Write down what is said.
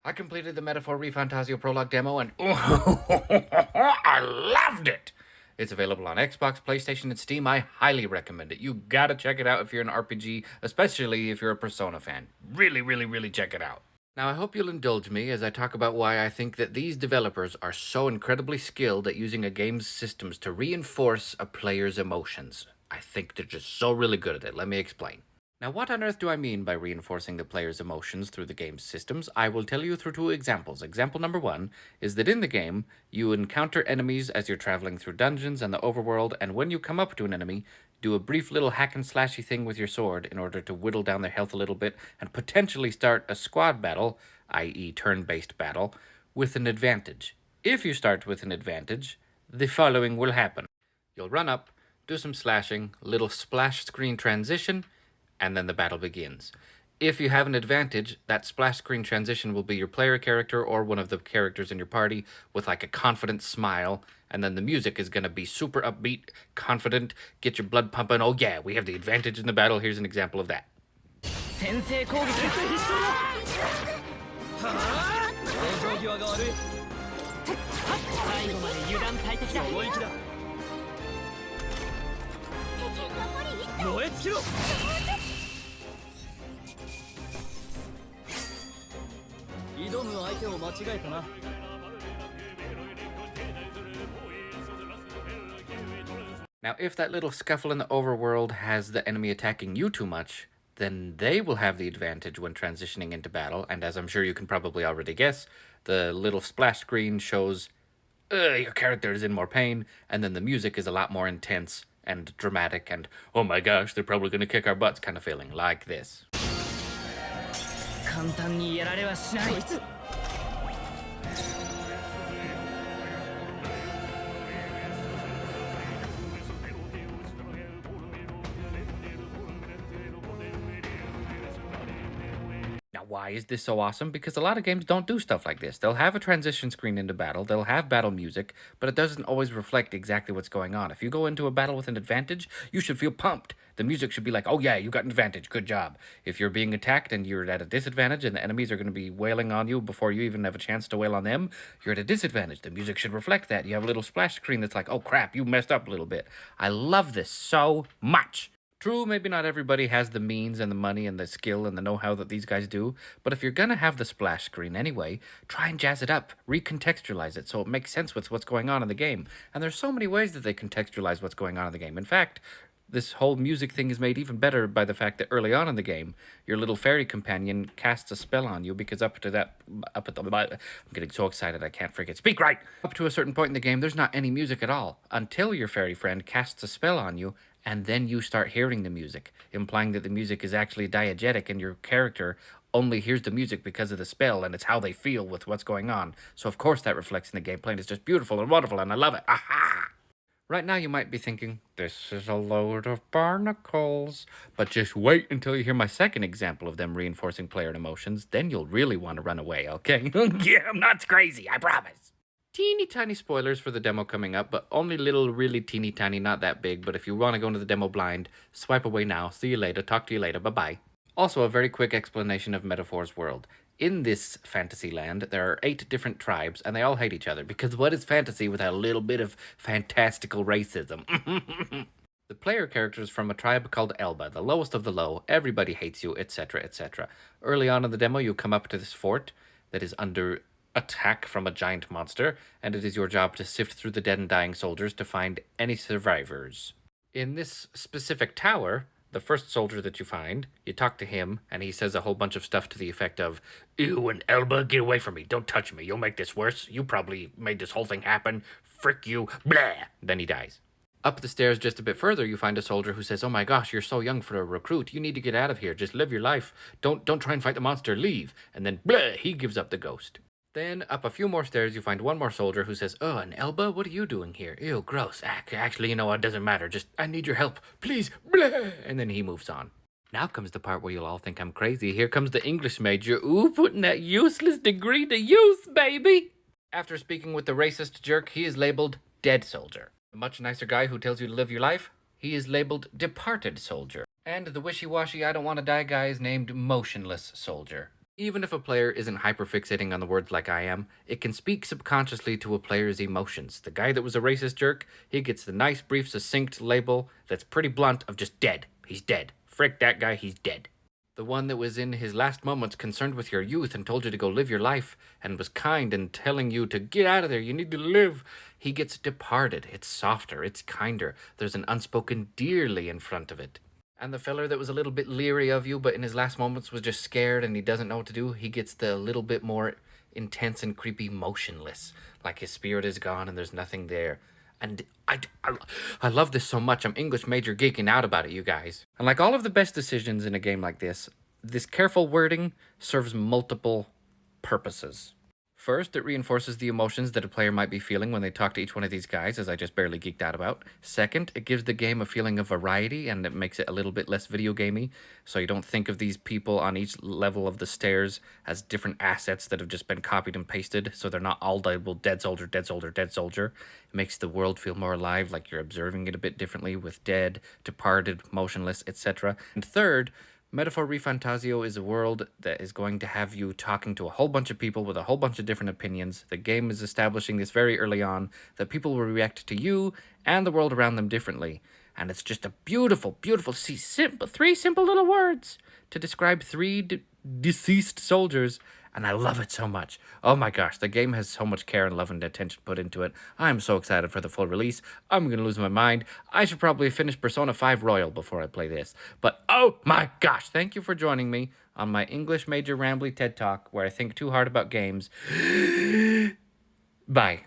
I completed the Metaphor ReFantazio Prologue demo and I loved it! It's available on Xbox, PlayStation, and Steam. I highly recommend it. You gotta check it out if you're an RPG, especially if you're a Persona fan. Really, really, really check it out. Now, I hope you'll indulge me as I talk about why I think that these developers are so incredibly skilled at using a game's systems to reinforce a player's emotions. I think they're just so really good at it. Let me explain. Now, what on earth do I mean by reinforcing the player's emotions through the game's systems? I will tell you through two examples. Example number one is that in the game, you encounter enemies as you're traveling through dungeons and the overworld, and when you come up to an enemy, do a brief little hack and slashy thing with your sword in order to whittle down their health a little bit and potentially start a squad battle, i.e. turn-based battle, with an advantage. If you start with an advantage, the following will happen. You'll run up, do some slashing, little splash screen transition, and then the battle begins. If you have an advantage, that splash screen transition will be your player character or one of the characters in your party with like a confident smile, and then the music is going to be super upbeat, confident, get your blood pumping. Oh yeah, we have the advantage in the battle. Here's an example of that. Now, if that little scuffle in the overworld has the enemy attacking you too much, then they will have the advantage when transitioning into battle, and as I'm sure you can probably already guess, the little splash screen shows your character is in more pain, and then the music is a lot more intense and dramatic and, oh my gosh, they're probably going to kick our butts kind of feeling, like this. Now, why is this so awesome? Because a lot of games don't do stuff like this. They'll have a transition screen into battle, they'll have battle music, but it doesn't always reflect exactly what's going on. If you go into a battle with an advantage, you should feel pumped. The music should be like, oh yeah, you got an advantage, good job. If you're being attacked and you're at a disadvantage and the enemies are going to be wailing on you before you even have a chance to wail on them, you're at a disadvantage. The music should reflect that. You have a little splash screen that's like, oh crap, you messed up a little bit. I love this so much. True, maybe not everybody has the means and the money and the skill and the know-how that these guys do, but if you're gonna have the splash screen anyway, try and jazz it up, recontextualize it so it makes sense with what's going on in the game. And there's so many ways that they contextualize what's going on in the game. In fact, this whole music thing is made even better by the fact that early on in the game, your little fairy companion casts a spell on you because I'm getting so excited I can't freaking speak right. Up to a certain point in the game, there's not any music at all until your fairy friend casts a spell on you, and then you start hearing the music, implying that the music is actually diegetic and your character only hears the music because of the spell and it's how they feel with what's going on. So of course that reflects in the gameplay and it's just beautiful and wonderful and I love it. Aha! Right now you might be thinking, this is a load of barnacles. But just wait until you hear my second example of them reinforcing player emotions. Then you'll really want to run away, okay? Yeah, I'm not crazy, I promise. Teeny tiny spoilers for the demo coming up, but only little, really teeny tiny, not that big. But if you want to go into the demo blind, swipe away now. See you later. Talk to you later. Bye-bye. Also, a very quick explanation of Metaphor's world. In this fantasy land, there are 8 different tribes, and they all hate each other, because what is fantasy without a little bit of fantastical racism? The player character is from a tribe called Elba, the lowest of the low, everybody hates you, etc., etc. Early on in the demo, you come up to this fort that is under attack from a giant monster, and it is your job to sift through the dead and dying soldiers to find any survivors. In this specific tower, the first soldier that you find, you talk to him, and he says a whole bunch of stuff to the effect of, ew, and Elba, get away from me, don't touch me, you'll make this worse, you probably made this whole thing happen, frick you, blah, then he dies. Up the stairs just a bit further, you find a soldier who says, oh my gosh, you're so young for a recruit, you need to get out of here, just live your life, don't try and fight the monster, leave, and then blah, he gives up the ghost. Then, up a few more stairs, you find one more soldier who says, oh, and Elba, what are you doing here? Ew, gross. Actually, you know what, it doesn't matter. Just, I need your help. Please, blah. And then he moves on. Now comes the part where you'll all think I'm crazy. Here comes the English major. Ooh, putting that useless degree to use, baby. After speaking with the racist jerk, he is labeled Dead Soldier. The much nicer guy who tells you to live your life, he is labeled Departed Soldier. And the wishy-washy I don't want to die guy is named Motionless Soldier. Even if a player isn't hyperfixating on the words like I am, it can speak subconsciously to a player's emotions. The guy that was a racist jerk, he gets the nice, brief, succinct label that's pretty blunt of just dead. He's dead. Frick that guy, he's dead. The one that was in his last moments concerned with your youth and told you to go live your life and was kind and telling you to get out of there, you need to live. He gets departed. It's softer, it's kinder. There's an unspoken dearly in front of it. And the feller that was a little bit leery of you, but in his last moments was just scared and he doesn't know what to do, he gets the little bit more intense and creepy motionless. Like his spirit is gone and there's nothing there. And I love this so much. I'm English major geeking out about it, you guys. And like all of the best decisions in a game like this careful wording serves multiple purposes. First, it reinforces the emotions that a player might be feeling when they talk to each one of these guys, as I just barely geeked out about. Second, it gives the game a feeling of variety and it makes it a little bit less video gamey, so you don't think of these people on each level of the stairs as different assets that have just been copied and pasted, so they're not all labeled dead soldier, dead soldier, dead soldier. It makes the world feel more alive, like you're observing it a bit differently with dead, departed, motionless, etc. And third, Metaphor ReFantazio is a world that is going to have you talking to a whole bunch of people with a whole bunch of different opinions. The game is establishing this very early on that people will react to you and the world around them differently. And it's just a beautiful, beautiful, three simple little words to describe three deceased soldiers. And I love it so much. Oh my gosh, the game has so much care and love and attention put into it. I'm so excited for the full release. I'm going to lose my mind. I should probably finish Persona 5 Royal before I play this. But oh my gosh, thank you for joining me on my English major rambly TED Talk where I think too hard about games. Bye.